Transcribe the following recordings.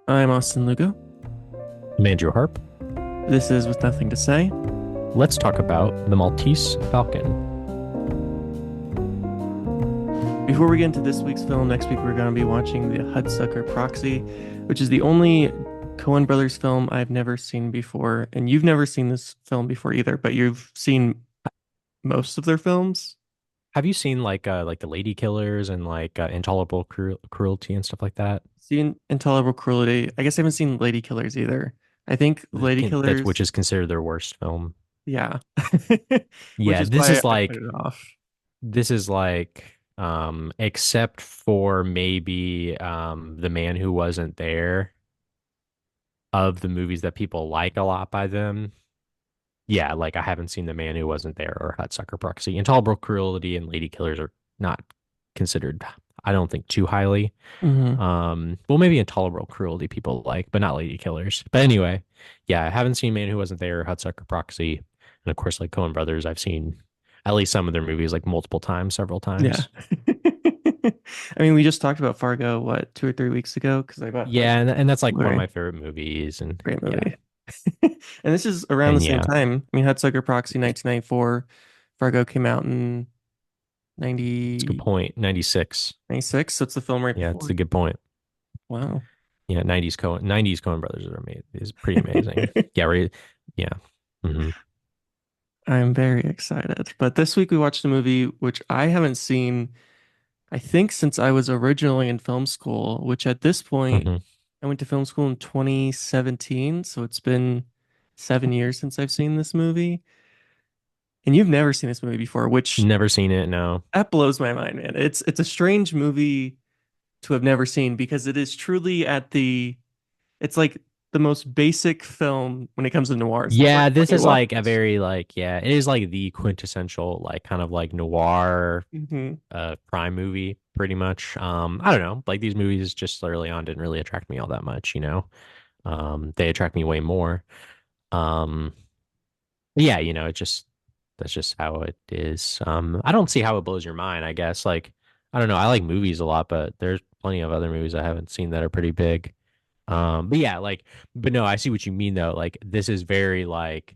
I'm Austin Lugo. I'm Andrew Harp. This is With Nothing to Say. Let's talk about the Maltese Falcon. Before we get into this week's film, next week we're going to be watching The Hudsucker Proxy, which is the only Coen Brothers film I've never seen before. And you've never seen this film before either, but you've seen most of their films. Have you seen like the Lady Killers and Intolerable Cruelty and stuff like that? Seen Intolerable Cruelty. I guess I haven't seen Lady Killers either. I think Lady That's which Killers, is considered their worst film. yeah. Which Yeah, is why I put it off. this is like except for maybe The Man Who Wasn't There of the movies that people like a lot by them. Yeah, like I haven't seen The Man Who Wasn't There or Hudsucker Proxy. Intolerable Cruelty and Lady Killers are not considered, I don't think, too highly. Hmm. Well, maybe Intolerable Cruelty people like, but not Lady Killers. But anyway, yeah, I haven't seen Man Who Wasn't There, Hudsucker Proxy, and of course, like Coen Brothers, I've seen at least some of their movies like multiple times, several Yeah. times. I mean, we just talked about Fargo, what, 2 or 3 weeks ago? Because I bought Fargo Yeah, and that's like one of Blu-ray. my favorite movies, and Great yeah, movie. And this is around the and same yeah, time. I mean, Hudsucker Proxy 1994. Fargo came out in it's a good 90 point. 96. 96. So it's the film right Yeah, it's a before. good point. Wow. Yeah, 90s Coen Brothers are amazing. Is pretty amazing. Yeah, right. Yeah. Hmm. I'm very excited. But this week we watched a movie which I haven't seen, I think, since I was originally in film school, which at this point, Hmm. I went to film school in 2017. So it's been 7 years since I've seen this movie. And you've never seen this movie before, which Never seen it. No. that blows my mind, man. It's a strange movie to have never seen because it is truly at the it's like the most basic film when it comes to noirs. The Yeah, first one this you is watch. like a very like yeah, it is like the quintessential like kind of like noir Hmm. crime movie pretty much. I don't know, like these movies just early on didn't really attract me all that much, you know. They attract me way more. Um yeah, it just that's just how it is. I don't see how it blows your mind, I guess. Like I don't know, I like movies a lot, but there's plenty of other movies I haven't seen that are pretty big. But yeah, like but no, I see what you mean though. Like this is very like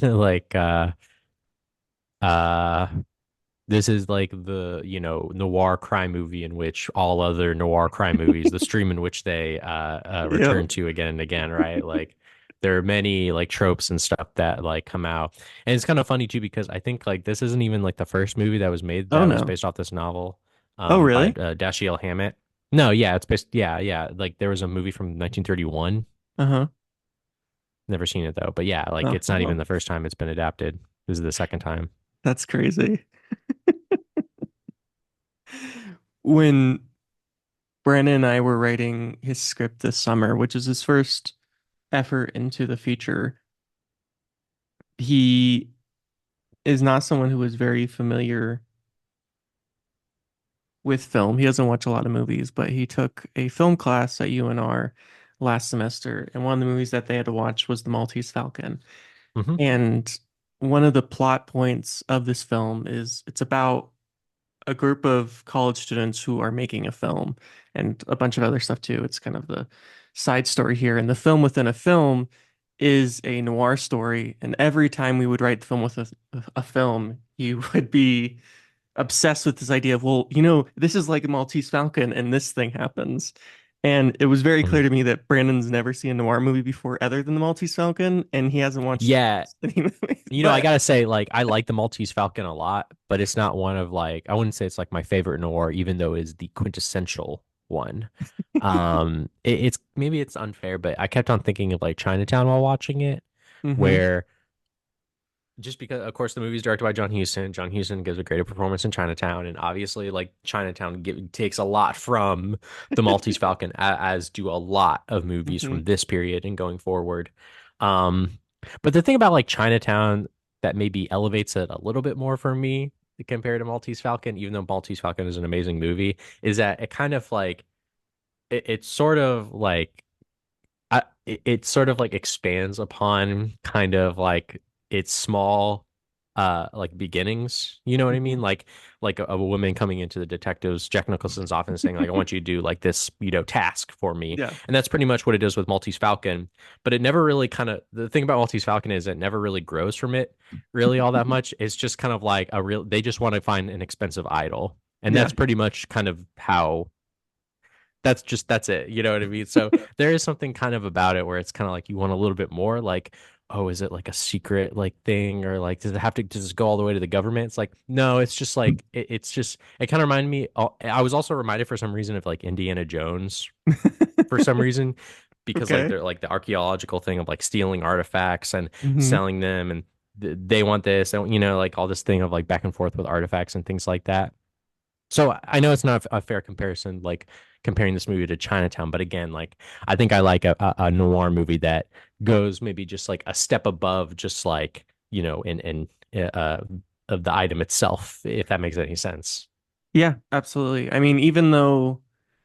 like uh this is like the noir crime movie in which all other noir crime movies, the stream in which they Yeah. return to again and again, right? Like there are many like tropes and stuff that like come out, and it's kind of funny too because I think like this isn't even like the first movie that was made Oh that was no. based off this novel Oh by really? Dashiell Hammett. No, yeah, it's based, yeah, like there was a movie from 1931. Uh-huh. Never seen it though. But yeah, like Oh it's not even well. the first time it's been adapted. This is the second time. That's crazy. When Brandon and I were writing his script this summer, which is his first effort into the feature, he is not someone who is very familiar with film. He doesn't watch a lot of movies, but he took a film class at UNR last semester, and one of the movies that they had to watch was The Maltese Falcon. Hmm. And one of the plot points of this film is it's about a group of college students who are making a film and a bunch of other stuff too. It's kind of the side story here. And the film within a film is a noir story. And every time we would write the film with a film, he would be obsessed with this idea of, well, this is like a Maltese Falcon and this thing happens. And it was very Hmm. clear to me that Brandon's never seen a noir movie before other than the Maltese Falcon, and he hasn't watched Yeah, any movies. I But gotta say, like, I like the Maltese Falcon a lot, but it's not one of like I wouldn't say it's like my favorite noir, even though it is the quintessential one. It's maybe it's unfair, but I kept on thinking of like Chinatown while watching it, hmm. where just because of course the movie is directed by John Huston. John Huston gives a great performance in Chinatown, and obviously like takes a lot from the Maltese Falcon, as do a lot of movies Hmm. from this period and going forward. Um, but the thing about like Chinatown that maybe elevates it a little bit more for me compared to Maltese Falcon, even though Maltese Falcon is an amazing movie, is that it kind of like it's sort of like it sort of like expands upon kind of like its small like beginnings, you know what I mean? Mhm. Like a woman coming into the detectives Jack Nicholson's office and saying like I want you to do like this, task for me. Yeah. And that's pretty much what it is with Maltese Falcon. But it never really kind of the thing about Maltese Falcon is it never really grows from it really all that much. It's just kind of like a real they just want to find an expensive idol. And Yeah. that's pretty much kind of how that's it. You know what I mean? So there is something kind of about it where it's kind of like you want a little bit more like, oh, is it like a secret like thing or like does it go all the way to the government? It's like, no, it's just like it's just it kind of reminded me I was also reminded for some reason of like Indiana Jones for some reason because like Okay. they're like the archaeological thing of like stealing artifacts and Hmm. selling them and they want this and like all this thing of like back and forth with artifacts and things like that. So I know it's not a fair comparison, like comparing this movie to Chinatown, but again, like I think I like a noir movie that goes maybe just like a step above, just like in of the item itself, if that makes any sense. Yeah, absolutely. I mean, even though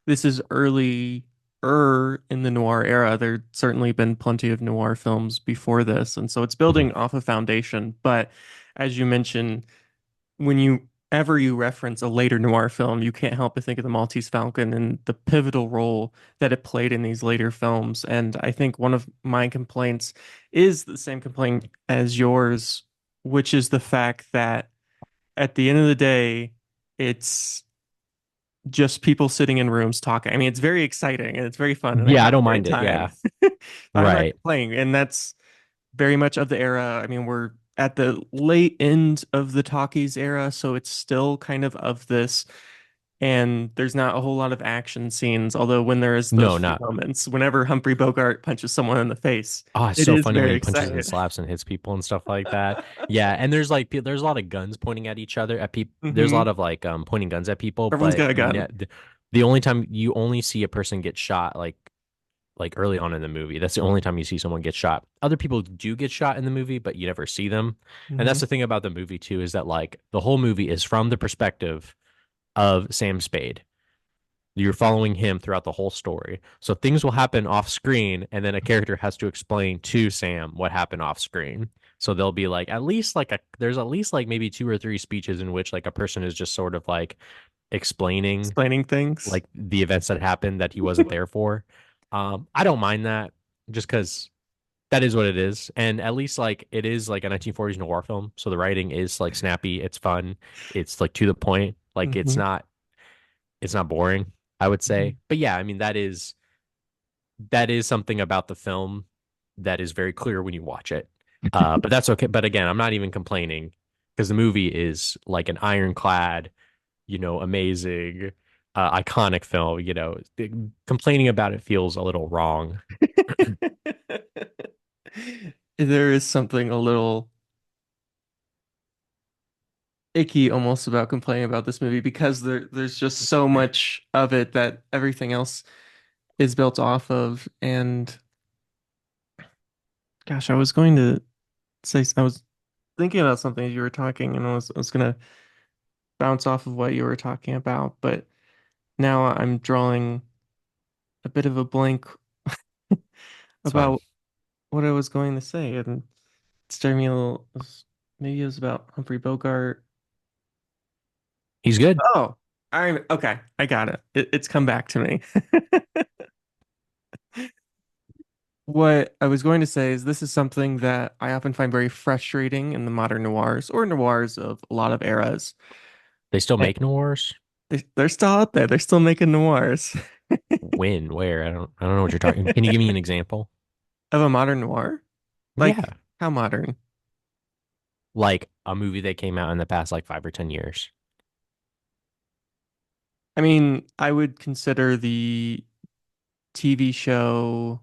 this is early in the noir era, there's certainly been plenty of noir films before this, and so it's Mhm. building off a foundation. But as you mentioned, when you reference a later noir film, you can't help but think of the Maltese Falcon and the pivotal role that it played in these later films. And I think one of my complaints is the same complaint as yours, which is the fact that at the end of the day, it's just people sitting in rooms talking. I mean, it's very exciting and it's very fun, and I Yeah, I have don't a great mind it. time. Yeah, I'm not right. complaining, and that's very much of the era. I mean, we're at the late end of the talkies era, so it's still kind of this. And there's not a whole lot of action scenes, although when there is those No, few not. moments, whenever Humphrey Bogart punches someone in the face, Oh, it's it so is funny when very he punches and exciting. slaps and hits people and stuff like that. Yeah, and there's like there's a lot of guns pointing at each other at people. There's a lot Hmm. of like pointing guns at people, Everyone's but got a gun. the only time you only see a person get shot like early on in the movie. That's the only time you see someone get shot. Other people do get shot in the movie, but you never see them. And that's Hmm. the thing about the movie too is that like the whole movie is from the perspective of Sam Spade. You're following him throughout the whole story. So things will happen off screen, and then a character has to explain to Sam what happened off screen. So there'll be like at least like there's at least like maybe two or three speeches in which like a person is just sort of like explaining Explaining things. like the events that happened that he wasn't there for. I don't mind that just because that is what it is. And at least like it is like a 1940s noir film. So the writing is like snappy, it's fun, it's like to the point. Like Hmm. it's not boring, I would say. Hmm. But yeah, I mean that is something about the film that is very clear when you watch it. But that's okay. But again, I'm not even complaining because the movie is like an ironclad, amazing, iconic film. Complaining about it feels a little wrong. There is something a little icky almost about complaining about this movie because there's just so much of it that everything else is built off of. And gosh, I was going to say I was thinking about something as you were talking, and I was gonna bounce off of what you were talking about, but now I'm drawing a bit of a blank It's fine. about what I was going to say, and it's driving me a little. Maybe it was about Humphrey Bogart. He's good. Oh, I okay. I got it. It's come back to me. What I was going to say is this is something that I often find very frustrating in the modern noirs or noirs of a lot of eras. They still And make noirs. they're still out there. They're still making noirs When? Where? I don't know what you're talking. Can you give me an example? of a modern noir. Like Yeah. how modern? Like a movie that came out in the past like 5 or 10 years. I mean, I would consider the TV show.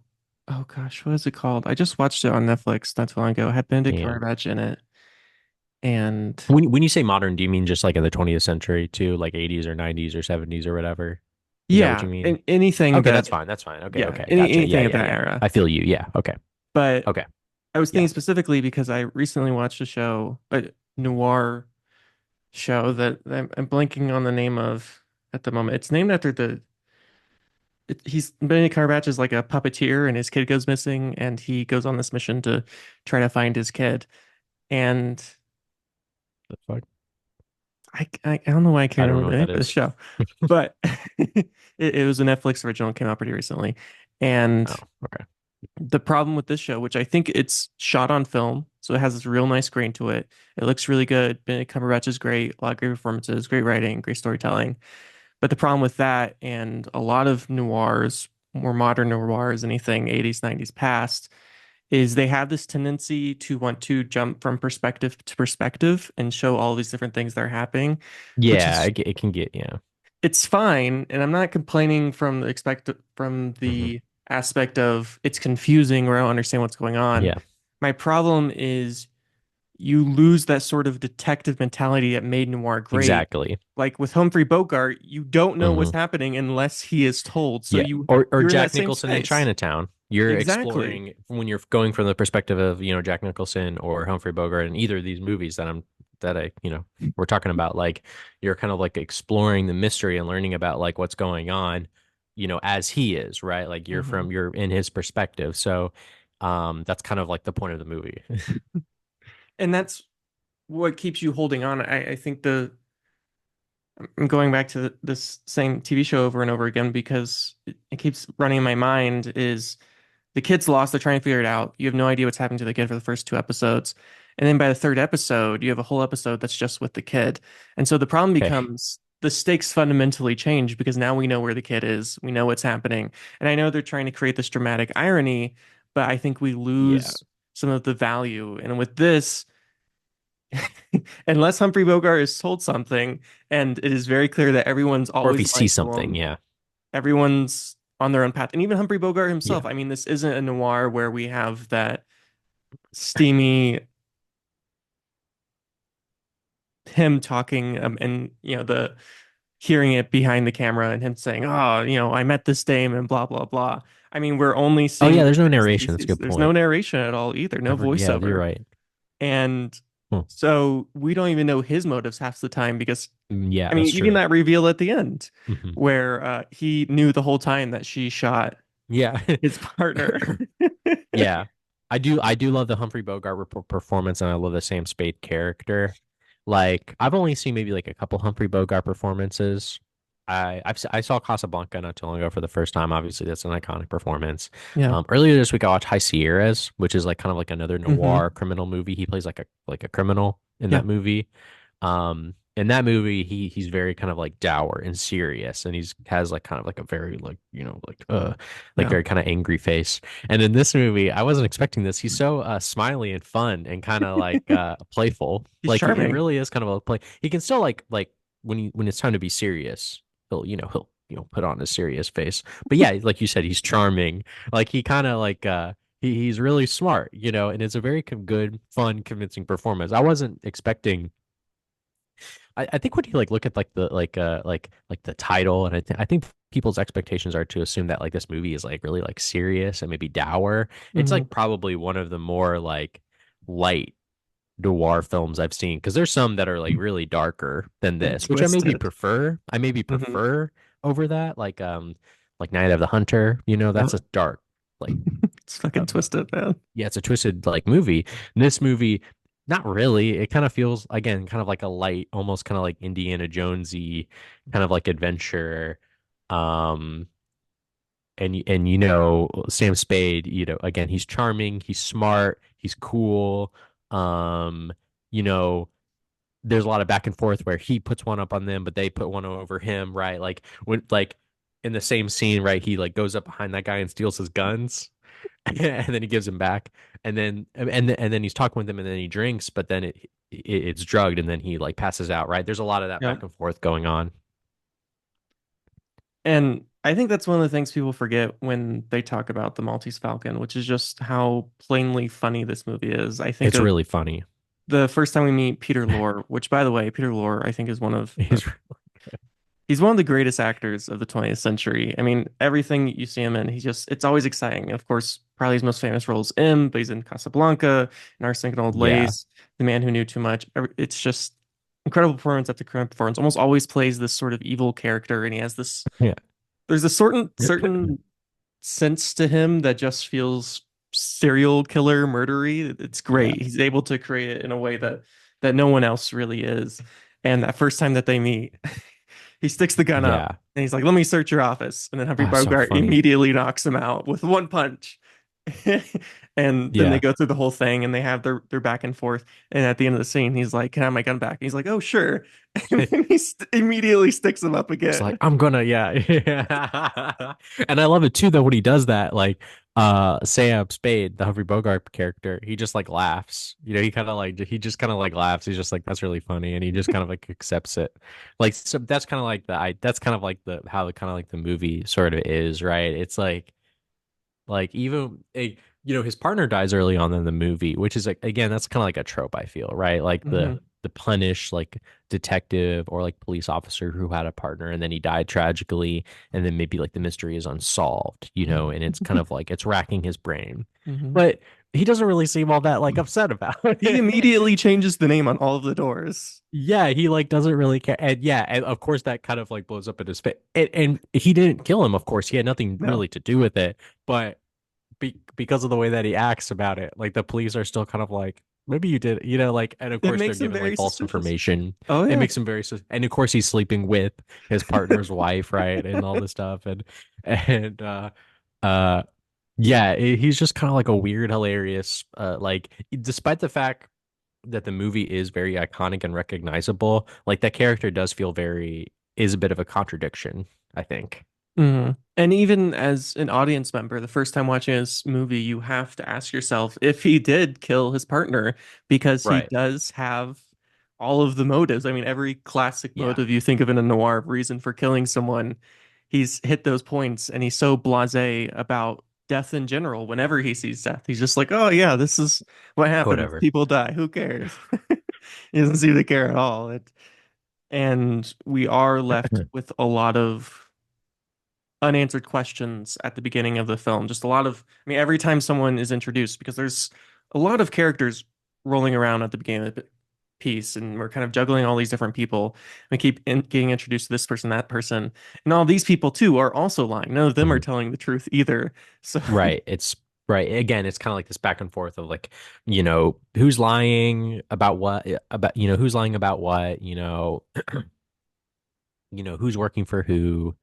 Oh gosh, what is it called? I just watched it on Netflix not too long ago. It had Benedict Damn. Cumberbatch in it, and When you say modern, do you mean just like in the 20th century too, like 80s or 90s or 70s or whatever? Is that what yeah, you mean? anything Okay, that that's fine. That's fine. Okay, yeah, okay. Gotcha. Yeah, anything of yeah, that yeah. era. I feel you. Yeah. Okay. But Okay. I was Yeah. thinking specifically because I recently watched a show, a noir show that I'm blanking on the name of at the moment. It's named after he's Benedict Cumberbatch is like a puppeteer and his kid goes missing and he goes on this mission to try to find his kid. And The fuck? I don't know why I I can't don't know remember the what name that of the is. show, but it was a Netflix original, came out pretty recently. And Oh, okay. the problem with this show, which I think it's shot on film, so it has this real nice grain to it. It looks really good. Benedict Cumberbatch is great, a lot of great performances, great writing, great storytelling. But the problem with that and a lot of noirs, more modern noirs, anything 80s, 90s past, is they have this tendency to want to jump from perspective to perspective and show all these different things that are happening, which Yeah, is it can get, yeah. it's fine, and I'm not complaining from Hmm. the aspect of it's confusing or I don't understand what's going on. Yeah, My problem is you lose that sort of detective mentality that made noir great. exactly. Like with Humphrey Bogart, you don't know what's Hmm. happening unless he is told. So Yeah. Or you're in that Jack same Nicholson in space. Chinatown. You're Exactly. exploring when you're going from the perspective of, Jack Nicholson or Humphrey Bogart in either of these movies we're talking about, like you're kind of like exploring the mystery and learning about like what's going on, as he is, right? Like Hmm. you're in his perspective. So that's kind of like the point of the movie. And that's what keeps you holding on. I think I'm going back to this same TV show over and over again because it keeps running in my mind is the kid's lost. They're trying to figure it out. You have no idea what's happening to the kid for the first two episodes. And then by the third episode, you have a whole episode that's just with the kid. And so the problem Okay. becomes the stakes fundamentally change because now we know where the kid is. We know what's happening. And I know they're trying to create this dramatic irony, but I think we Yeah. lose some of the value. And with this, unless Humphrey Bogart is told something, and it is very clear that everyone's Or if always he lying sees to something, him, yeah. everyone's on their own path. And even Humphrey Bogart Yeah. himself, I mean, this isn't a noir where we have that steamy him talking and the hearing it behind the camera and him saying, "Oh, I met this dame and blah blah blah." I mean, we're only Oh seeing yeah, the there's no bits and narration. That's a pieces. good There's no point. narration at all either, no Yeah, you're voiceover. right. And Hmm. so we don't even know his motives half the time because Yeah, I that's mean, even true. that reveal at the end Hmm. where he knew the whole time that she shot Yeah. his partner. Yeah. I do love the Humphrey Bogart performance, and I love the Sam Spade character. Like I've only seen maybe like a couple Humphrey Bogart performances. I saw Casablanca not too long ago for the first time. Obviously, that's an iconic performance. Yeah. Earlier this week I watched High Sierras, which is like kind of like another Hmm. noir criminal movie. He plays like a criminal in Yeah. that movie. In that movie, he's very kind of like dour and serious, and he's has like kind of like a very like like Yeah. very kind of angry face. And in this movie, I wasn't expecting this. He's so smiley and fun and kind of like playful. He's Like he charming. really is kind of a play. He can still like when it's time to be serious, he'll put on a serious face. But yeah, like you said, he's charming. Like he kind of like he's really smart, and it's a very good, fun, convincing performance. I wasn't expecting. I think when you like look at like the like the title, and I think people's expectations are to assume that like this movie is like really like serious and maybe dour. It's Hmm. like probably one of the more like light noir films I've seen, because there's some that are like really darker than And this, which I maybe twisted. prefer. I maybe Hmm. prefer over that, like Night of the Hunter. That's Yeah. a dark like It's fucking uh, twisted, man. yeah, it's a twisted like movie. And this movie, not really. It kind of feels again kind of like a light, almost kind of like Indiana Jonesy kind of like adventure. Um, and Sam Spade, again, he's charming, he's smart, he's cool. Um, you know, there's a lot of back and forth where he puts one up on them, but they put one over him, right? Like when like in the same scene, right? He like goes up behind that guy and steals his guns. And then he gives him back, and then he's talking with him, and then he drinks, but then it's drugged, and then he like passes out. Right? There's a lot of that Yeah. back and forth going on. And I think that's one of the things people forget when they talk about the Maltese Falcon, which is just how plainly funny this movie is. I think It's of really funny. the first time we meet Peter Lorre, which by the way, Peter Lorre, I think is He's he's one of the greatest actors of the 20th century. I mean, everything you see him in, it's always exciting. Of course, probably his most famous role is M, but he's in Casablanca, in Arsenic and Old yeah, Lace, The Man Who Knew Too Much. It's just incredible performance after incredible performance. Almost always plays this sort of evil character, and he has this. yeah, There's a certain sense to him that just feels serial killer murdery. It's yeah. great. He's able to create it in a way that that no one else really is. And that first time that they meet, he sticks the gun up Yeah. and he's like, "Let me search your office." And then Humphrey Oh, so Bogart funny. immediately knocks him out with one punch. And then they Yeah. go through the whole thing and they have their back and forth. And at the end of the scene, he's like, "Can I have my gun back?" And he's like, "Oh, sure." And then he immediately sticks him up It's like, again. I'm gonna, yeah. Yeah. And I love it too, though, when he does that, like, Sam Spade, the Humphrey Bogart character, he just like laughs. He just kind of like laughs. He's just like, that's really funny. And he just kind of like accepts it. Like, so that's kind of like that's kind of like how the kind of like the movie sort of is, right? It's like even his partner dies early on in the movie, which is like again that's kind of like a trope I feel, right? Like Hmm. the punish like detective or like police officer who had a partner and then he died tragically and then maybe like the mystery is unsolved, and it's kind of like it's racking his brain. Hmm. But he doesn't really seem all that like upset about He it. immediately changes the name on all of the doors. Yeah, he like doesn't really care. And yeah, and of course that kind of like blows up in his face. And he didn't kill him, of course. He had nothing No, really to do with it. But because of the way that he acts about it. Like the police are still kind of like, maybe you did, like, and of it course they're makes him given like very false suspicious. information. Oh It yeah. makes him and of course he's sleeping with his partner's wife, right, and all this stuff, and uh, yeah, he's just kind of like a weird, hilarious, like, despite the fact that the movie is very iconic and recognizable, like that character does feel is a bit of a contradiction, I think. Mhm. And even as an audience member, the first time watching this movie, you have to ask yourself if he did kill his partner because he Right. does have all of the motives. I mean, every classic Yeah. motive you think of in a noir reason for killing someone, he's hit those points and he's so blasé about death in general. Whenever he sees death, he's just like, "Oh yeah, this is what happens. Whatever. People die. Who cares?" He doesn't seem to care at all. And we are left with a lot of unanswered questions at the beginning of the film. Just a lot of, I mean, every time someone is introduced, because there's a lot of characters rolling around at the beginning of the piece, and we're kind of juggling all these different people. We keep getting introduced to this person, that person, and all these people too are also lying. None of them are telling the truth either. So, Right. It's right. Again, it's kind of like this back and forth of like, who's lying about what about, who's lying about what, who's working for who.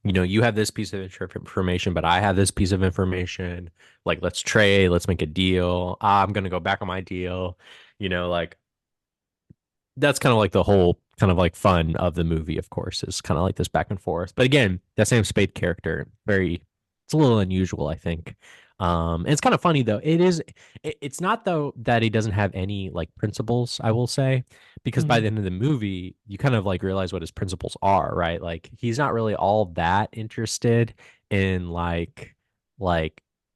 You have this piece of information, but I have this piece of information. Like, let's trade, let's make a deal. I'm gonna go back on my deal. Like that's kind of like the whole kind of like fun of the movie, of course, is kind of like this back and forth. But again, that Sam Spade character, it's a little unusual, I think. And it's kind of funny though. It's not though that he doesn't have any like principles, I will say, because by mhm, the end of the movie, you kind of like realize what his principles are, right? Like he's not really all that interested in like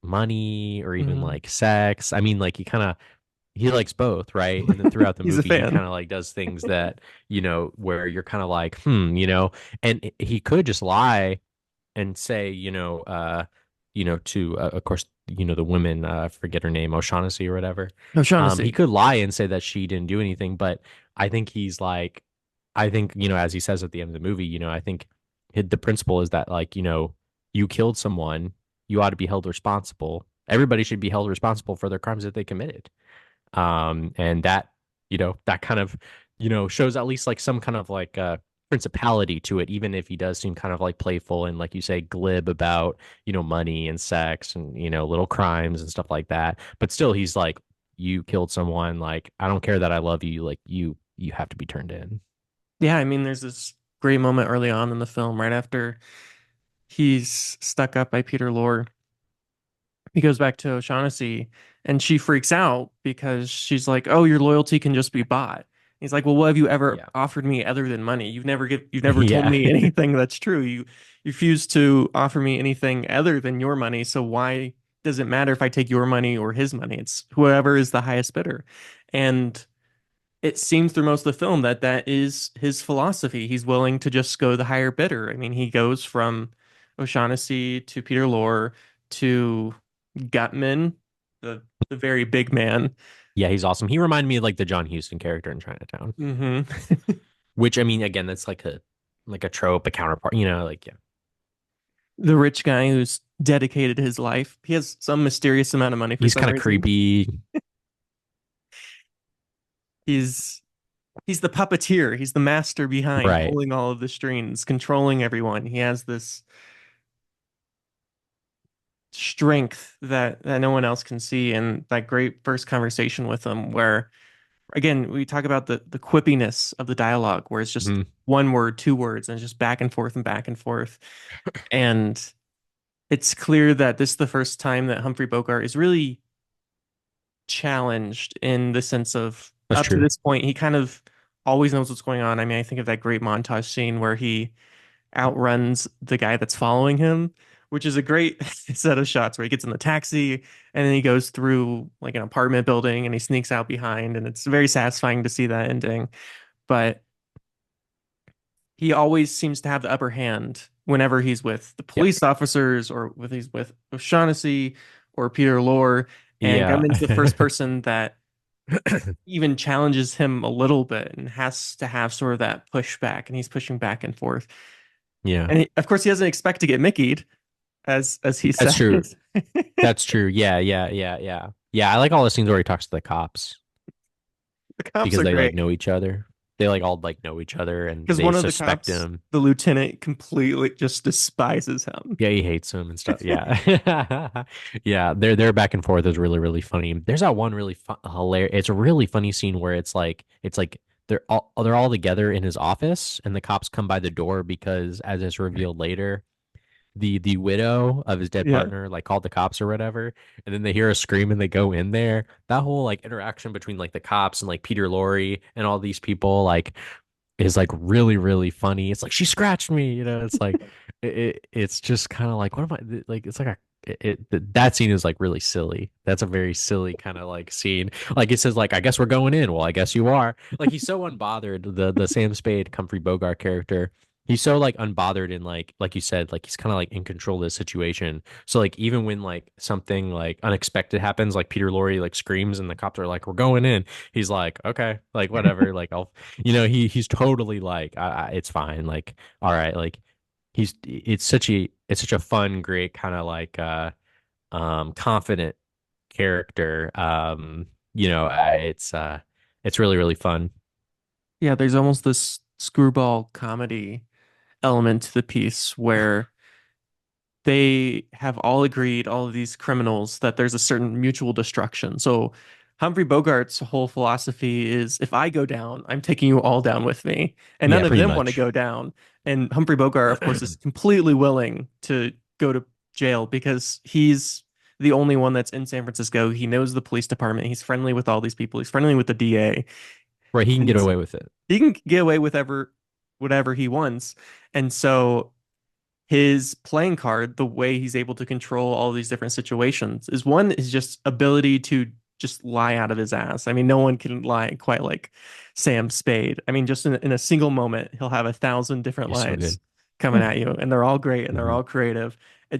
money or even mhm. like sex. I mean, like he likes both, right? And then throughout the He's a movie, he fan. kind of like does things that, where you're kind of like, and he could just lie and say, to, of course, the woman, I forget her name, O'Shaughnessy or whatever. He O'Shaughnessy. could lie and say that she didn't do anything, but I think I think, as he says at the end of the movie, I think the principle is that like, you killed someone, you ought to be held responsible. Everybody should be held responsible for their crimes that they committed. And that, that kind of, shows at least like some kind of like principality to it, even if he does seem kind of like playful and like you say, glib about, money and sex and, little crimes and stuff like that. But still he's like, you killed someone, like, I don't care that I love you, like you have to be turned in. Yeah, I mean, there's this great moment early on in the film, right after he's stuck up by Peter Lorre. He goes back to O'Shaughnessy and she freaks out because she's like, "Oh, your loyalty can just be bought." He's like, "Well, what have you ever Yeah. offered me other than money? You've never told Yeah. me anything that's true. You refuse to offer me anything other than your money. So why does it matter if I take your money or his money? It's whoever is the highest bidder." And it seems through most of the film that that is his philosophy. He's willing to just go the higher bidder. I mean, he goes from O'Shaughnessy to Peter Lorre to Gutman, the very big man. Yeah, he's awesome. He reminded me of like the John Huston character in Chinatown, Hmm. which I mean, again, that's like a trope, a counterpart, like yeah. The rich guy who's dedicated his life. He has some mysterious amount of money for He's some kind of reason. creepy. He's he's the puppeteer. He's the master behind Right. pulling all of the strings, controlling everyone. He has this strength that no one else can see, and that great first conversation with him where again we talk about the quippiness of the dialogue where it's just Mhm. one word, two words, and it's just back and forth and back and forth. And it's clear that this is the first time that Humphrey Bogart is really challenged in the sense of That's up to true. this point, he kind of always knows what's going on. I mean, I think of that great montage scene where he outruns the guy that's following him, which is a great set of shots where he gets in the taxi and then he goes through like an apartment building and he sneaks out behind. And it's very satisfying to see that ending. But he always seems to have the upper hand whenever he's with the Yep. police officers or with he's with O'Shaughnessy or Peter Lorre. And Yeah. Gutman's the first person that even challenges him a little bit and has to have sort of that pushback, and he's pushing back and forth. Yeah. And of course, he doesn't expect to get Mickeyed, as he That's true. says. That's true. Yeah, yeah, yeah, yeah. Yeah, I like all the scenes where he talks to the cops The cops because are they like great know each other. They like all like know each other and because they one of the suspect cops, him. the lieutenant, completely just despises him. Yeah, he hates him and stuff. Yeah. Yeah, their back and forth is really really funny. There's that one really fun, hilarious. It's a really funny scene where it's like they're all together in his office and the cops come by the door because as is revealed later, the widow of his dead Yeah. partner like called the cops or whatever, and then they hear a scream and they go in there. That whole like interaction between like the cops and like Peter Lorre and all these people like is like really really funny. It's like she scratched me, it's like it's just kind of like what am I like it's like a that scene is like really silly. That's a very silly kind of like scene. Like it says like I guess we're going in. Well, I guess you are. Like he's so unbothered. The Sam Spade Humphrey Bogart character. He's so like unbothered and like you said like he's kind of like in control of the situation. So like even when like something like unexpected happens, like Peter Lorre like screams and the cops are like we're going in. He's like okay, like whatever, like I'll he's totally like it's fine, like all right, like it's such a fun great kind of like confident character. It's really really fun. Yeah, there's almost this screwball comedy element to the piece where they have all agreed, all of these criminals, that there's a certain mutual destruction. So Humphrey Bogart's whole philosophy is if I go down, I'm taking you all down with me. And none Yeah, of pretty them want to much. go down. And Humphrey Bogart, of course, is completely willing to go to jail because he's the only one that's in San Francisco. He knows the police department. He's friendly with all these people. He's friendly with the DA. Right, he can get And away with it. he can get away with whatever he wants. And so his playing card, the way he's able to control all these different situations, is one is just ability to just lie out of his ass. I mean, no one can lie quite like Sam Spade. I mean, just in a single moment, he'll have 1,000 different He's so lies good. coming at you, and they're all great and they're Hmm. all creative.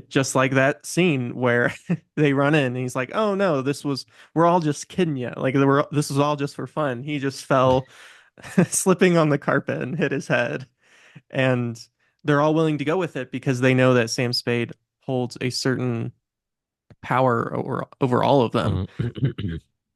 Just like that scene where they run in and he's like, "Oh no, we're all just kidding you. Like this was all just for fun." He just fell slipping on the carpet and hit his head. And they're all willing to go with it because they know that Sam Spade holds a certain power over all of them.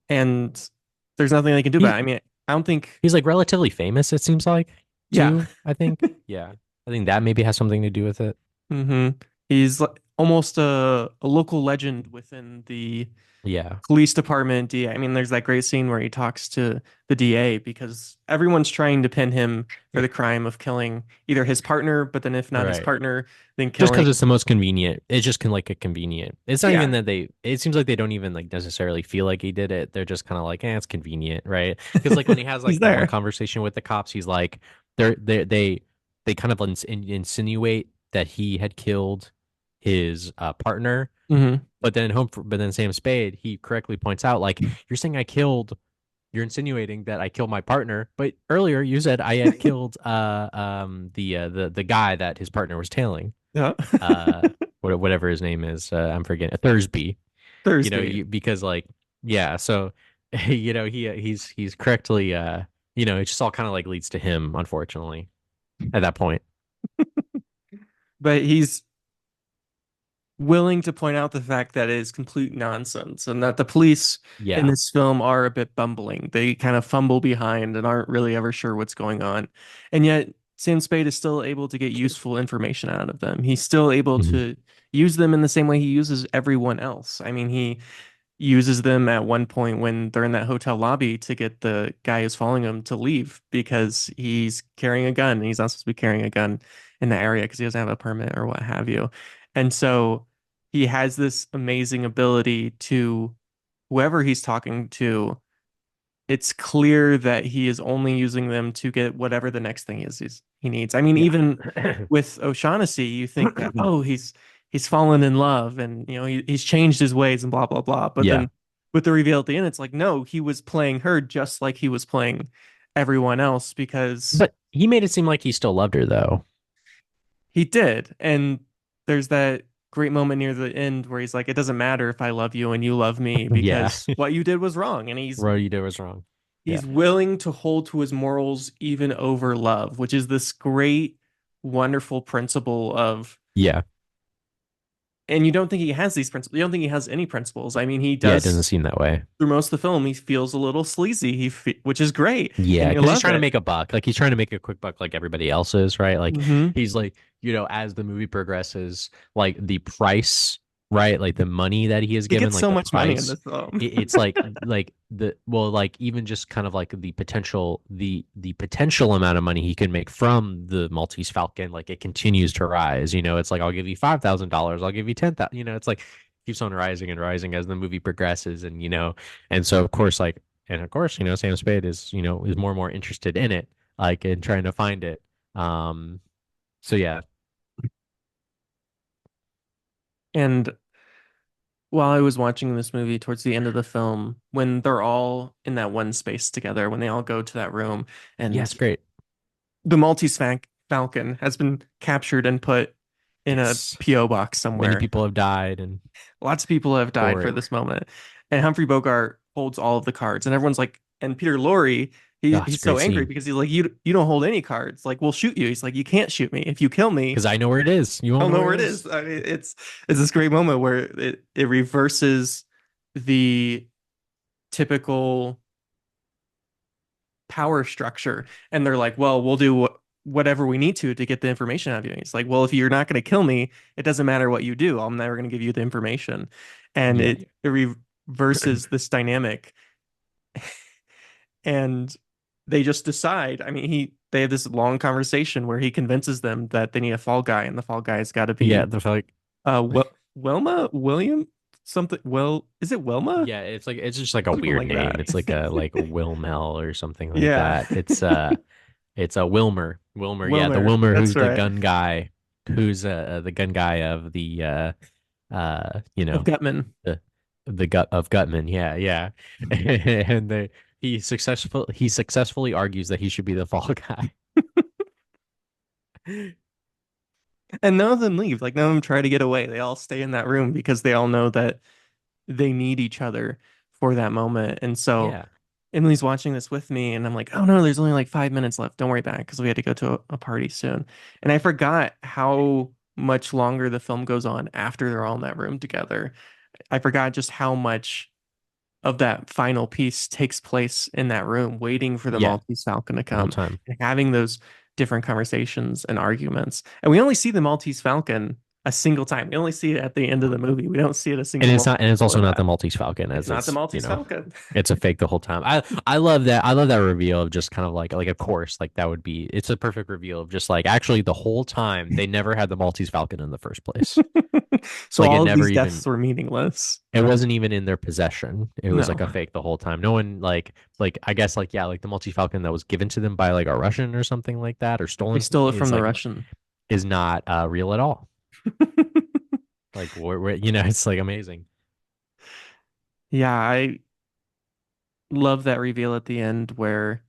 And there's nothing they can do he's about it. I mean, I don't think, he's like relatively famous, it seems like, yeah. too, I think. Yeah. I think that maybe has something to do with it. hmm He's like almost a local legend within the Yeah. police department DA. I mean, there's that great scene where he talks to the DA because everyone's trying to pin him for the crime of killing either his partner, but then if not his Right. partner, then Just because killing. it's the most convenient. It's just can like a convenient. It's not even Yeah, that it seems like they don't even like necessarily feel like he did it. They're just kind of like, it's convenient, right? Because like when he has he's like that one there. conversation with the cops, he's like, they kind of insinuate that he had killed his partner, hmm but then Sam Spade, he correctly points out like, you're insinuating that I killed my partner, but earlier you said I had killed the guy that his partner was tailing, Yeah. whatever his name is. I'm forgetting Thursby. Thursby. Because like so he's correctly it just all kind of like leads to him, unfortunately, at that point. But willing to point out the fact that it is complete nonsense and that the police in Yeah. this film are a bit bumbling. They kind of fumble behind and aren't really ever sure what's going on. And yet, Sam Spade is still able to get useful information out of them. He's still able Mhm. to use them in the same way he uses everyone else. I mean, he uses them at one point when they're in that hotel lobby to get the guy who's following him to leave because he's carrying a gun and he's not supposed to be carrying a gun in the area because he doesn't have a permit or what have you. And so he has this amazing ability to whoever he's talking to, it's clear that he is only using them to get whatever the next thing is he needs. I mean, Yeah. even with O'Shaughnessy, you think that, oh, he's fallen in love and he's changed his ways and blah blah blah. But Yeah. then with the reveal at the end, it's like, no, he was playing her just like he was playing everyone else because But he made it seem like he still loved her though. he did. And there's that great moment near the end where he's like, it doesn't matter if I love you and you love me Yeah. because what you did was wrong. And he's What you did was wrong. Yeah. He's willing to hold to his morals even over love, which is this great, wonderful principle of, Yeah. and you don't think he has these principles. You don't think he has any principles. I mean, he Yeah, it doesn't does seem that way. through most of the film. He feels a little sleazy, which is great, Yeah, and you because he's love trying to it. make a buck. Like he's trying to make a quick buck like everybody else is, right? Like Hmm. he's like, as the movie progresses, like the price, right? Like the money that he is He given, gets like so the much money in price, this film. it's like the well, like even just kind of like the potential amount of money he can make from the Maltese Falcon, like it continues to rise. It's like I'll give you $5,000, I'll give you 10,000. It's like keeps on rising and rising as the movie progresses, and so of course like and of course, Sam Spade is more and more interested in it, like in trying to find it. Um, so yeah, And while I was watching this movie towards the end of the film, when they're all in that one space together, when they all go to that room, yeah, and it's great. the Falcon has been captured and put in a Yes, PO box many somewhere. people have died and Lots of people have died for for it. this moment. And Humphrey Bogart holds all of the cards, and everyone's like, and Peter Lorre, Oh, it's a he's so great angry scene because he's like, you don't hold any cards. Like, we'll shoot you. He's like, you can't shoot me. If you kill me, because I know where it is. You won't I'll know know where where it it is. is. I mean, it's this great moment where it reverses the typical power structure. And they're like, well, we'll do whatever we need to get the information out of you. And it's like, well, if you're not going to kill me, it doesn't matter what you do. I'm never going to give you the information. And Yeah, it reverses this dynamic. And they just decide. I mean, they have this long conversation where he convinces them that they need a fall guy, and the fall guy's got to yeah. be The like, William something. Well, is it Wilma? yeah, it's just like a Something weird like name. that. It's like a Wilmel or something like Yeah, that. It's a Wilmer. Wilmer, yeah, the Wilmer. Wilmer That's who's the right. gun guy, who's the gun guy of the you Of know, Gutman. the gut of Gutman. Yeah, yeah. And he successfully argues that he should be the fall guy. And none of them leave. Like none of them try to get away. They all stay in that room because they all know that they need each other for that moment. And so Yeah. Emily's watching this with me, and I'm like, oh no, there's only like 5 minutes left. Don't worry about it, because we had to go to a party soon. And I forgot how much longer the film goes on after they're all in that room together. I forgot just how much of that final piece takes place in that room, waiting for the Yeah, Maltese Falcon to the whole come time. and having those different conversations and arguments. And we only see the Maltese Falcon a single time. We only see it at the end of the movie. We don't see it a single moment And it's before also not that. the Maltese Falcon It's as not the Maltese Falcon. it's a fake the whole time. I love that. I love that reveal of just kind of like of course like that would be it's a perfect reveal of just like actually the whole time they never had the Maltese Falcon in the first place. So Like it all of never these even deaths were meaningless. it wasn't even in their possession. It was like No, a fake the whole time. No one like I guess like yeah, like the Maltese Falcon that was given to them by like a Russian or something like that or they stolen stole it from is the like Russian. is not real at all. Like we're it's like amazing. Yeah, I love that reveal at the end where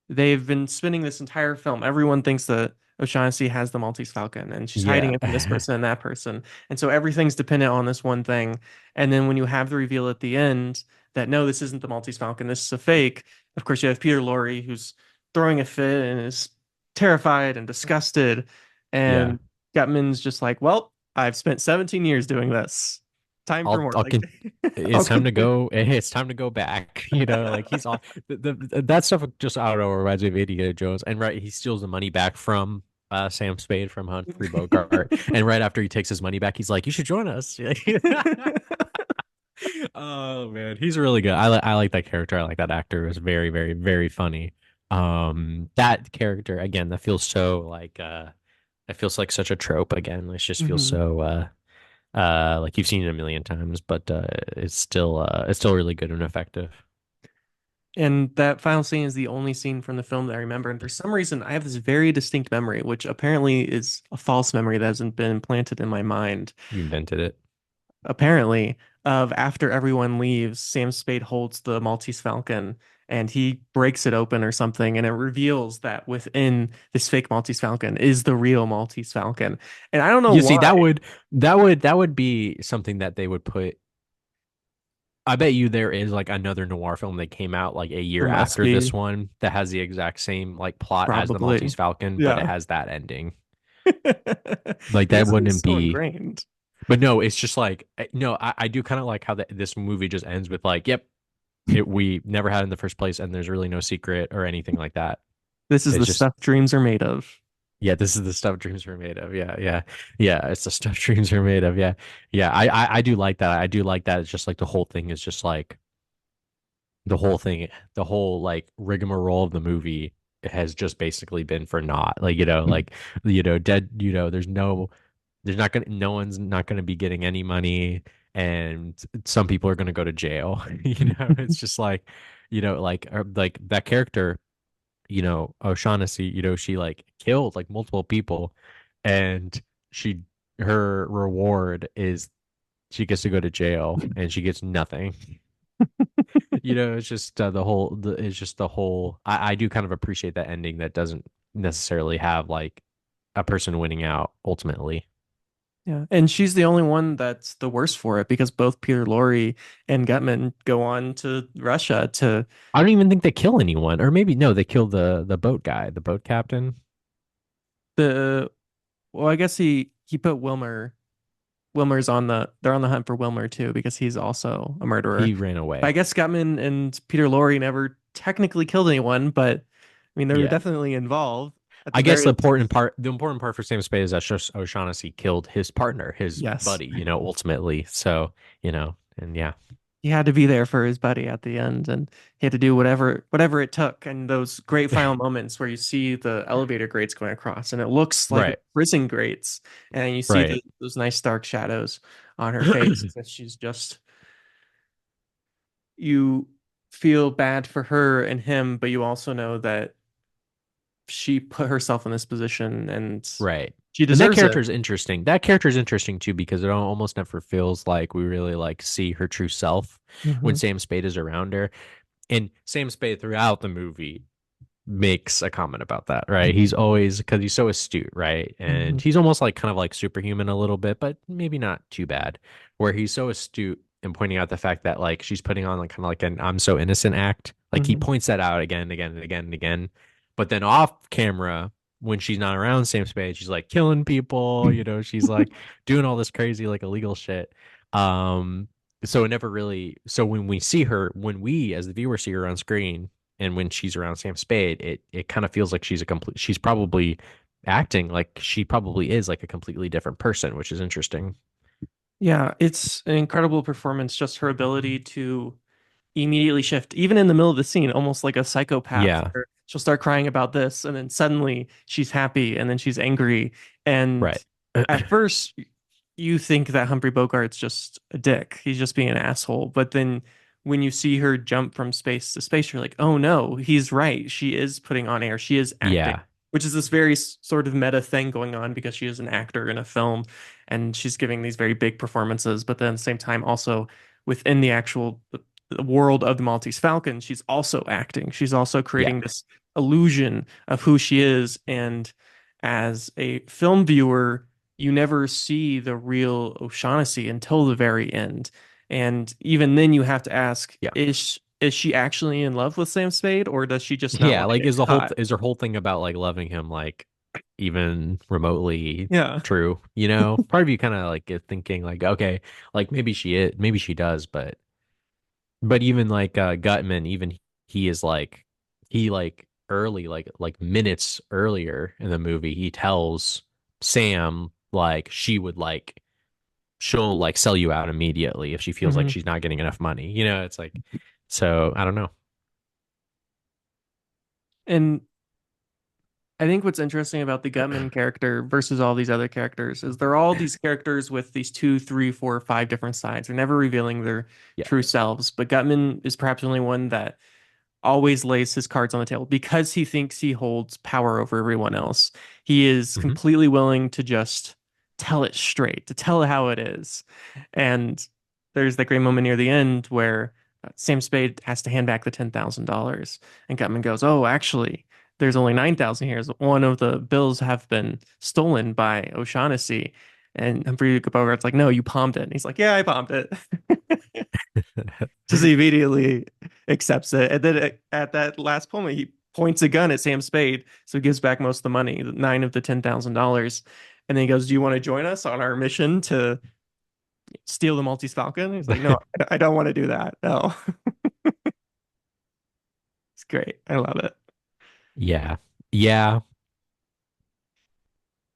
they've been spinning this entire film. Everyone thinks that O'Shaughnessy has the Maltese Falcon and she's Yeah. hiding it from this person and that person. And so everything's dependent on this one thing. And then when you have the reveal at the end that no, this isn't the Maltese Falcon, this is a fake, of course you have Peter Lorre who's throwing a fit and is terrified and disgusted. Yeah. And Gutman's just like, well, I've spent 17 years doing this. Time for more. I'll Like, can I'll it's time to continue. go. It's time to go back. Like he's all that stuff just I don't know reminds me of Indiana Jones. And right, he steals the money back from Sam Spade from Humphrey Bogart. And right after he takes his money back, he's like, "You should join us." Oh man, he's really good. I like that character. I like that actor. It was very, very, very funny. That character again, that feels so like it feels like such a trope again. It just feels Mhm. so like you've seen it a million times, but it's still really good and effective. And that final scene is the only scene from the film that I remember. And for some reason, I have this very distinct memory, which apparently is a false memory that hasn't been implanted in my mind. You invented it. Apparently, of after everyone leaves, Sam Spade holds the Maltese Falcon and he breaks it open or something, and it reveals that within this fake Maltese Falcon is the real Maltese Falcon. And I don't know You see, why. that would be something that they would put. I bet you there is like another noir film that came out like a There year must after this be, one that has the exact same like plot as the Maltese probably. Falcon, but it Yeah. has that ending. Like that Because it is wouldn't so be. ingrained. But no, it's just like no, I do kind of like how this movie just ends with like, yep, we never had in the first place, and there's really no secret or anything like that. This is It's the just stuff dreams are made of. yeah, this is the stuff dreams are made of. Yeah, yeah, yeah. It's the stuff dreams are made of. Yeah, yeah. I do like that. I do like that. It's just like the whole thing is just like the whole thing, the whole like rigmarole of the movie has just basically been for naught. Like dead. There's not gonna, no one's not gonna be getting any money, and some people are gonna go to jail. It's just like, like that character, O'Shaughnessy, she like killed like multiple people, and she her reward is she gets to go to jail and she gets nothing. It's just it's just the whole. I do kind of appreciate that ending that doesn't necessarily have like a person winning out ultimately. Yeah, and she's the only one that's the worst for it because both Peter Lorre and Gutman go on to Russia to I don't even think they kill anyone, or maybe no, they kill the boat guy, the boat captain. the well, I guess he put Wilmer. Wilmer's on they're on the hunt for Wilmer too because he's also a murderer. He ran But I away. guess Gutman and Peter Lorre never technically killed anyone, but I mean they were Yeah. definitely involved at I the guess very least. the important part for Sam Spade is that O'Shaughnessy killed his partner, his Yes. buddy, ultimately. So, and yeah. He had to be there for his buddy at the end and he had to do whatever it took. And those great final moments where you see the elevator grates going across and it looks like a Right. prison grates and you see Right. those nice dark shadows on her face that she's just you feel bad for her and him, but you also know that she put herself in this position and Right. she And that deserves character it. is interesting. That character is interesting too because it almost never feels like we really like see her true self when Hmm. Sam Spade is around her. And Sam Spade throughout the movie makes a comment about that, right? He's always because he's so astute, right? And Hmm. he's almost like kind of like superhuman a little bit, but maybe not too bad. Where he's so astute and pointing out the fact that like she's putting on like kind of like an I'm so innocent act. Like he Hmm. points that out again and again and again and again. But then off camera, when she's not around Sam Spade, she's like killing people, she's like doing all this crazy like illegal shit. Um, so it never really so when we as the viewer see her on screen and when she's around Sam Spade, it kind of feels like she's probably acting like she probably is like a completely different person, which is interesting. Yeah, it's an incredible performance, just her ability to immediately shift, even in the middle of the scene, almost like a psychopath, Yeah, where she'll start crying about this, and then suddenly she's happy, and then she's angry. And right. at first, you think that Humphrey Bogart's just a dick. He's just being an asshole. But then when you see her jump from space to space, you're like, oh no, he's right. She is putting on air. She is acting, Yeah, which is this very sort of meta thing going on because she is an actor in a film and she's giving these very big performances. But then at the same time, also within the actual the world of the Maltese Falcon, she's also acting. She's also yeah, creating this illusion of who she is. And as a film viewer, you never see the real O'Shaughnessy until the very end. And even then you have to ask, yeah, is she actually in love with Sam Spade or does she just not yeah. want to Like, get caught? is her whole thing about like loving him like even remotely Yeah. true, Part of you kind of like get thinking like, okay, like maybe she does, but even like Gutman, even he is like he like early, like minutes earlier in the movie, he tells Sam like she'll like sell you out immediately if she feels like Hmm. she's not getting enough money. It's like so I don't know. And I think what's interesting about the Gutman character versus all these other characters is they're all these characters with these two, three, four, five different sides. They're never revealing their Yeah. true selves. But Gutman is perhaps the only one that always lays his cards on the table because he thinks he holds power over everyone else. He is Hmm. completely willing to just tell it straight, to tell it how it is. And there's that great moment near the end where Sam Spade has to hand back the $10,000, and Gutman goes, "Oh, actually, there's only 9,000 here. One of the bills have been stolen by O'Shaughnessy." And Humphrey Bogart's like, "No, you palmed it." And he's like, "Yeah, I palmed it." Just immediately accepts it. And then at that last moment, he points a gun at Sam Spade. So he gives back most of the money, nine of the $10,000. And then he goes, "Do you want to join us on our mission to steal the Maltese Falcon?" He's like, "No, I don't want to do that. No." It's great. I love it. Yeah. Yeah.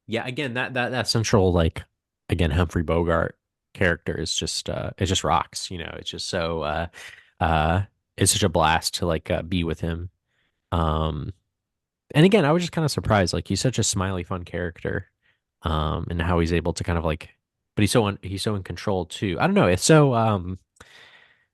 Yeah, again, that central like again Humphrey Bogart character is just it just rocks, It's just so uh it's such a blast to like be with him. Um and again, I was just kind of surprised like he's such a smiley fun character. And how he's able to kind of like but he's so in control too. I don't know, it's so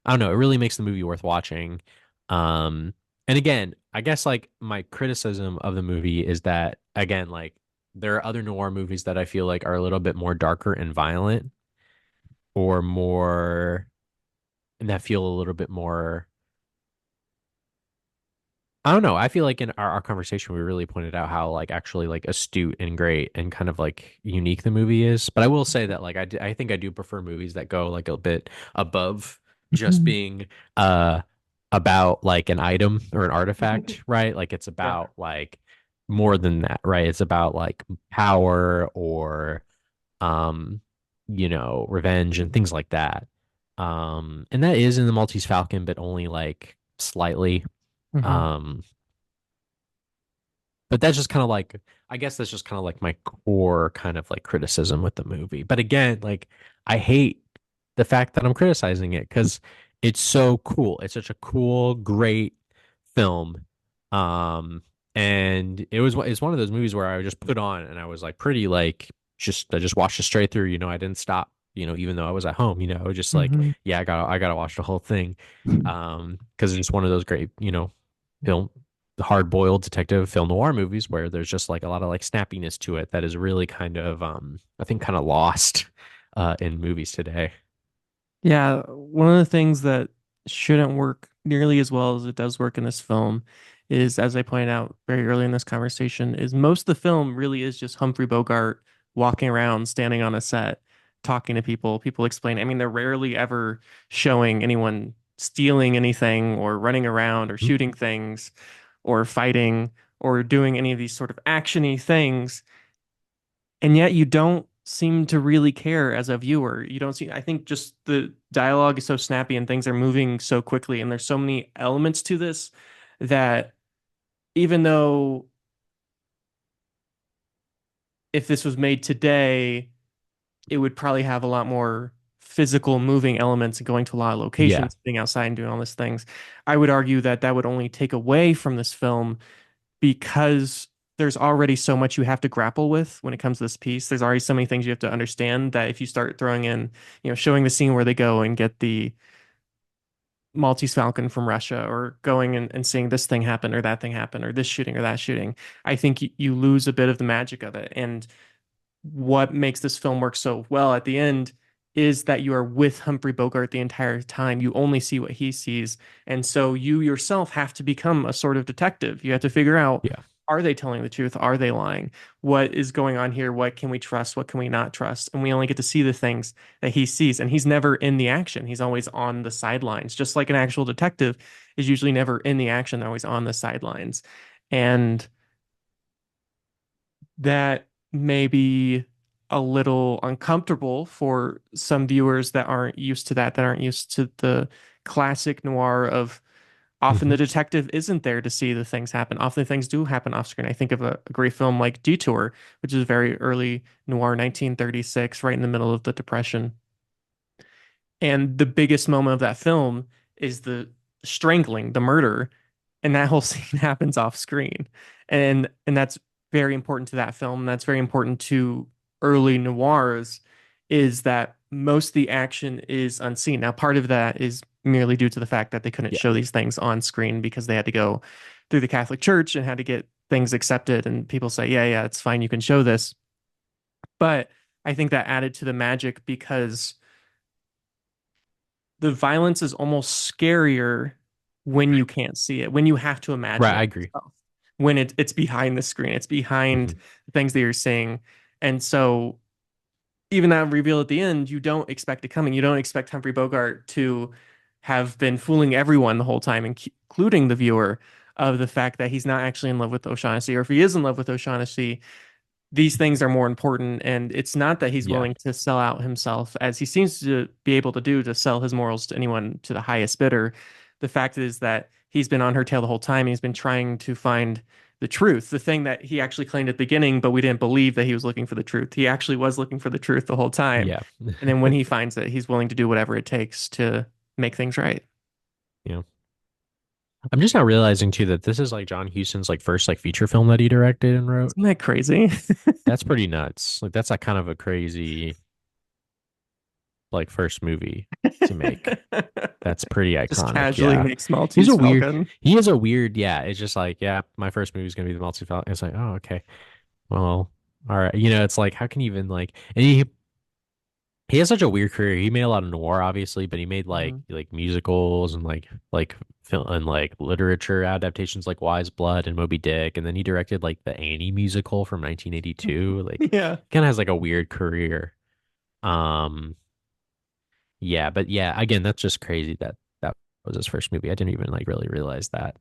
I don't know, it really makes the movie worth watching. Um and again, I guess like my criticism of the movie is that again like there are other noir movies that I feel like are a little bit more darker and violent or more and that feel a little bit more I don't know. I feel like in our conversation, we really pointed out how like actually like astute and great and kind of like unique the movie is. But I will say that like I think I do prefer movies that go like a bit above just being uh about like an item or an artifact, right? Like it's Yeah. about like more than that, right? It's about like power or um revenge and things like that. And that is in the Maltese Falcon, but only like slightly. Hmm. Um but that's just kind of like, I guess that's just kind of like my core kind of like criticism with the movie. But again, like I hate the fact that I'm criticizing it because it's so cool. It's such a cool, great film. Um, and it's one of those movies where I would just put on and I was like pretty like I just watched it straight through. I didn't stop. Even though I was at home. I was just like, Hmm. yeah, I gotta watch the whole thing. Because it's just one of those great, film hard-boiled detective film noir movies where there's just like a lot of like snappiness to it that is really kind of I think kind of lost in movies today. Yeah, one of the things that shouldn't work nearly as well as it does work in this film is, as I pointed out very early in this conversation, is most of the film really is just Humphrey Bogart walking around, standing on a set, talking to people, people explain. I mean, they're rarely ever showing anyone stealing anything or running around or Mhm. shooting things or fighting or doing any of these sort of actiony things. And yet you don't seem to really care as a viewer. You don't see, I think just the dialogue is so snappy and things are moving so quickly, and there's so many elements to this that even though if this was made today, it would probably have a lot more physical moving elements and going to a lot of Yeah, locations, being outside and doing all these things. I would argue that that would only take away from this film because there's already so much you have to grapple with when it comes to this piece. There's already so many things you have to understand that if you start throwing in, showing the scene where they go and get the Maltese Falcon from Russia or going and seeing this thing happen or that thing happen or this shooting or that shooting, I think you lose a bit of the magic of it. And what makes this film work so well at the end is that you are with Humphrey Bogart the entire time. You only see what he sees. And so you yourself have to become a sort of detective. You have to figure out, yeah, are they telling the truth? Are they lying? What is going on here? What can we trust? What can we not trust? And we only get to see the things that he sees. And he's never in the action. He's always on the sidelines, just like an actual detective is usually never in the action. They're always on the sidelines. And that may be a little uncomfortable for some viewers that aren't used to that, that aren't used to the classic noir of often Hmm. the detective isn't there to see the things happen. Often things do happen off screen. I think of a great film like Detour, which is very early noir, 1936, right in the middle of the Depression. And the biggest moment of that film is the strangling, the murder, and that whole scene happens off screen. And that's very important to that film. That's very important to early noirs is that most of the action is unseen. Now, part of that is merely due to the fact that they couldn't Yeah. show these things on screen because they had to go through the Catholic Church and had to get things accepted. And people say, yeah, yeah, it's fine, you can show this. But I think that added to the magic because the violence is almost scarier when you can't see it, when you have to imagine Right. I it agree. yourself, when it's behind the screen, it's behind Hmm. the things that you're seeing. And so even that reveal at the end, you don't expect it coming. You don't expect Humphrey Bogart to have been fooling everyone the whole time, including the viewer, of the fact that he's not actually in love with O'Shaughnessy, or if he is in love with O'Shaughnessy, these things are more important. And it's not that he's Yeah. willing to sell out himself, as he seems to be able to do, to sell his morals to anyone to the highest bidder. The fact is that he's been on her tail the whole time. He's been trying to find the truth, the thing that he actually claimed at the beginning, but we didn't believe that he was looking for the truth. He actually was looking for the truth the whole time. Yeah. And then when he finds it, he's willing to do whatever it takes to make things right. Yeah. I'm just now realizing too that this is like John Huston's like first like feature film that he directed and wrote. Isn't that crazy? That's pretty nuts. Like that's like kind of a crazy like first movie to make. That's pretty Just iconic. casually Yeah. makes He's a Maltese weird, Falcon. he is a weird, yeah. It's just like, yeah, my first movie is gonna be the Maltese Falcon. It's like, oh, okay. Well, all right. It's like, how can you even like, and he has such a weird career. He made a lot of noir, obviously, but he made Mhm. like musicals and like film and like literature adaptations like Wise Blood and Moby Dick, and then he directed like the Annie musical from 1982. Like, Yeah. kind of has like a weird career. Um, yeah, but yeah, again, that's just crazy that that was his first movie. I didn't even like really realize that.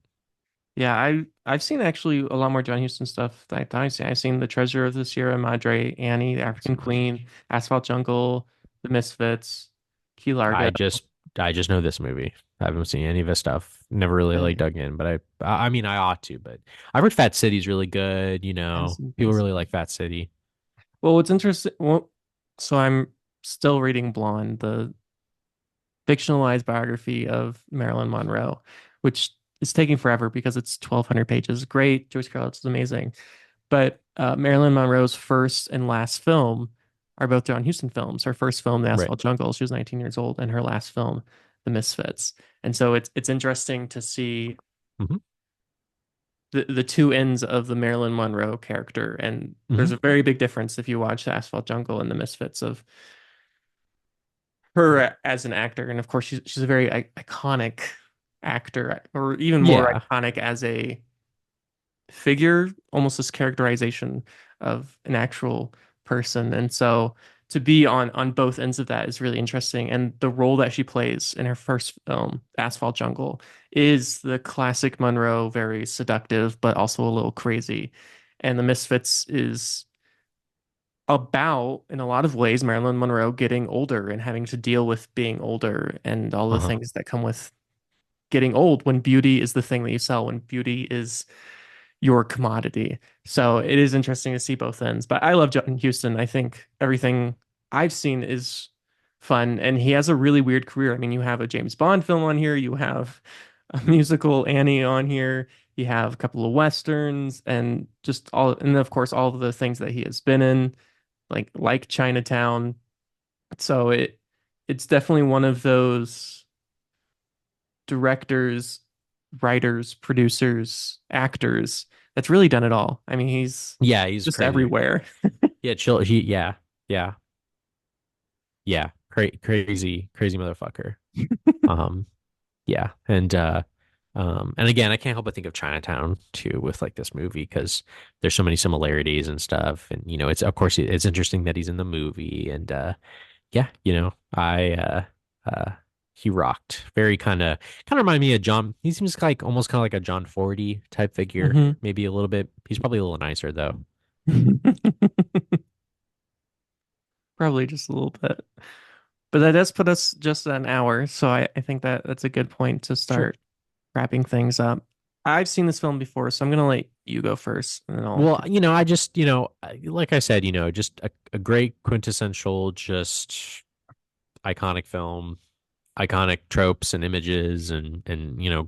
Yeah, I've seen actually a lot more John Huston stuff that I've seen. I've seen The Treasure of the Sierra Madre, Annie, The African Queen, Asphalt Jungle, The Misfits, Key Largo. I just I just know this movie. I haven't seen any of his stuff. Never really like Really, dug in, but I mean I ought to, but I heard Fat City's really good, haven't seen People this. really like Fat City. Well, what's interesting, well, so I'm still reading Blonde, the fictionalized biography of Marilyn Monroe, which is taking forever because it's 1,200 pages. Great, Joyce Carol, it's amazing. But Marilyn Monroe's first and last film are both John Huston films. Her first film, The Right. Asphalt Jungle, she was 19 years old, and her last film, The Misfits. And so it's interesting to see Hmm. the two ends of the Marilyn Monroe character. And there's Hmm. a very big difference if you watch The Asphalt Jungle and The Misfits of her as an actor. And of course, she's a very iconic actor, or even more Yeah. iconic as a figure, almost this characterization of an actual person. And so to be on both ends of that is really interesting. And the role that she plays in her first film, Asphalt Jungle, is the classic Monroe, very seductive, but also a little crazy. And The Misfits is about, in a lot of ways, Marilyn Monroe getting older and having to deal with being older and all the Uh-huh. things that come with getting old when beauty is the thing that you sell, when beauty is your commodity. So it is interesting to see both ends. But I love John Huston. I think everything I've seen is fun, and he has a really weird career. I mean, you have a James Bond film on here, you have a musical Annie on here, you have a couple of westerns, and just all, and of course all of the things that he has been in, like Chinatown. So it's definitely one of those directors, writers, producers, actors that's really done it all. I mean, he's Yeah, he's just crazy. everywhere. Yeah, chill. Yeah. Yeah. Yeah. Crazy motherfucker. Um, yeah. And again, I can't help but think of Chinatown too with like this movie because there's so many similarities and stuff. And it's of course it's interesting that he's in the movie and yeah, I he rocked. Very kind of remind me of John. He seems like almost kind of like a John Forty type figure, Hmm. maybe a little bit. He's probably a little nicer though. Probably just a little bit. But that does put us just at an hour, so I think that that's a good point to Sure. start wrapping things up. I've seen this film before, so I'm gonna let you go first, and then I'll Well, continue. I just, like I said, just a great quintessential, just iconic film, iconic tropes and images and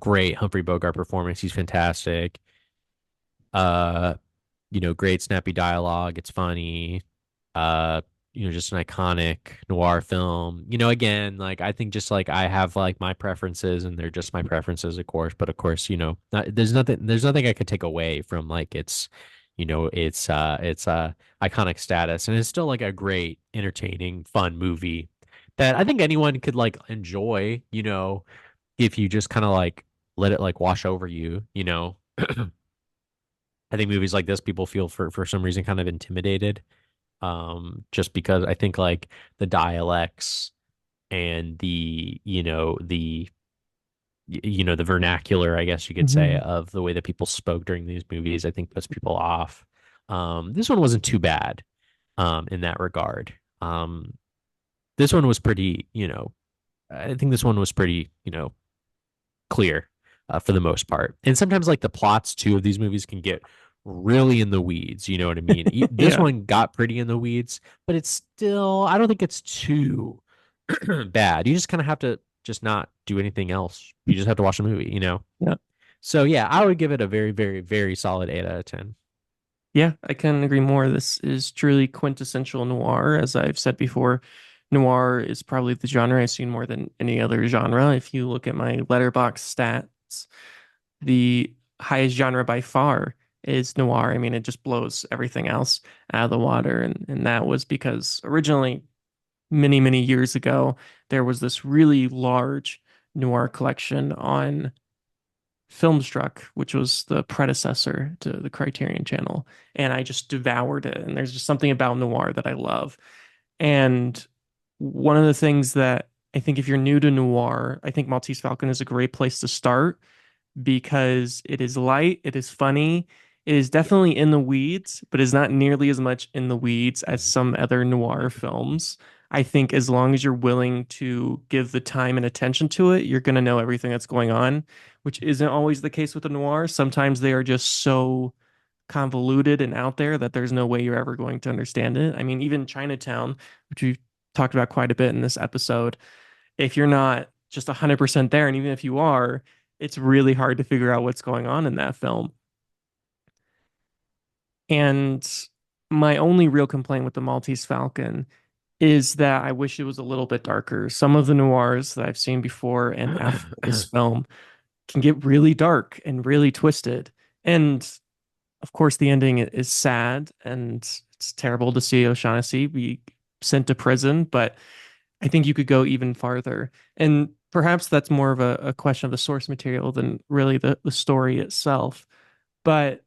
great Humphrey Bogart performance. He's fantastic. Uh, great snappy dialogue. It's funny. Uh, just an iconic noir film. Again, like I think just like I have like my preferences and they're just my preferences, of course. But of course, there's nothing I could take away from like it's iconic status. And it's still like a great, entertaining, fun movie that I think anyone could like enjoy, if you just kind of like let it like wash over you. I think movies like this, people feel for some reason kind of intimidated, just because I think like the dialects and the vernacular, I guess you could say, Mhm. of the way that people spoke during these movies, I think puts people off. This one wasn't too bad, in that regard. This one was pretty, I think this one was pretty, clear, for the most part. And sometimes like the plots too of these movies can get really in the weeds. You know what I mean? This Yeah, one got pretty in the weeds, but it's still, I don't think it's too bad. You just kind of have to just not do anything else. You just have to watch the movie. yeah, So yeah, I would give it a very, very, very solid 8 out of 10. yeah. I couldn't agree more. This is truly quintessential noir. As I've said before, noir is probably the genre I've seen more than any other genre. If you look at my letterbox stats, the highest genre by far is noir. I mean, it just blows everything else out of the water. And that was because originally, many, many years ago, there was this really large noir collection on Filmstruck, which was the predecessor to the Criterion Channel. And I just devoured it. And there's just something about noir that I love. And one of the things that I think if you're new to noir, I think Maltese Falcon is a great place to start because it is light, it is funny, it is definitely in the weeds, but is not nearly as much in the weeds as Mhm. some other noir films. I think as long as you're willing to give the time and attention to it, you're going to know everything that's going on, which isn't always the case with a noir. Sometimes they are just so convoluted and out there that there's no way you're ever going to understand it. I mean, even Chinatown, which we've talked about quite a bit in this episode, if you're not just 100% there, and even if you are, it's really hard to figure out what's going on in that film. And my only real complaint with the Maltese Falcon is that I wish it was a little bit darker. Some of the noirs that I've seen before and after this film can get really dark and really twisted. And of course, the ending is sad and it's terrible to see O'Shaughnessy be sent to prison, but I think you could go even farther. And perhaps that's more of a question of the source material than really the story itself. But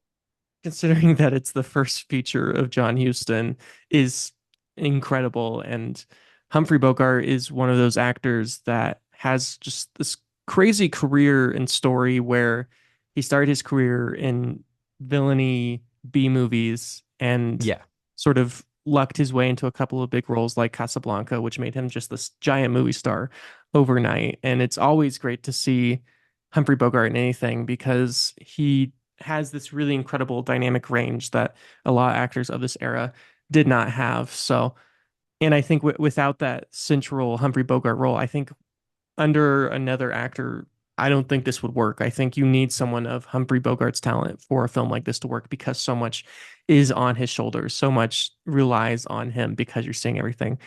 considering that it's the first feature of John Huston is incredible. And Humphrey Bogart is one of those actors that has just this crazy career and story where he started his career in villainy B movies and Yeah. sort of lucked his way into a couple of big roles like Casablanca, which made him just this giant movie star overnight. And it's always great to see Humphrey Bogart in anything because he has this really incredible dynamic range that a lot of actors of this era did not have. So, and I think without that central Humphrey Bogart role, I think under another actor, I don't think this would work. I think you need someone of Humphrey Bogart's talent for a film like this to work because so much is on his shoulders, so much relies on him because you're seeing everything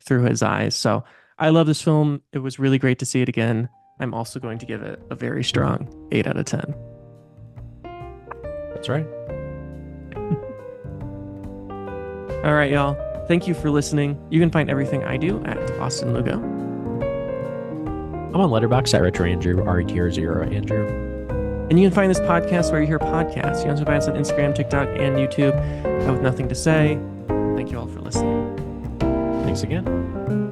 through his eyes. So I love this film. It was really great to see it again. I'm also going to give it a very strong 8 out of 10. That's right. All right, y'all. Thank you for listening. You can find everything I do at Austin Lugo. I'm on Letterboxd at Retro Andrew, RETR0 Andrew. And you can find this podcast where you hear podcasts. You can also find us on Instagram, TikTok, and YouTube. With nothing to say, thank you all for listening. Thanks again.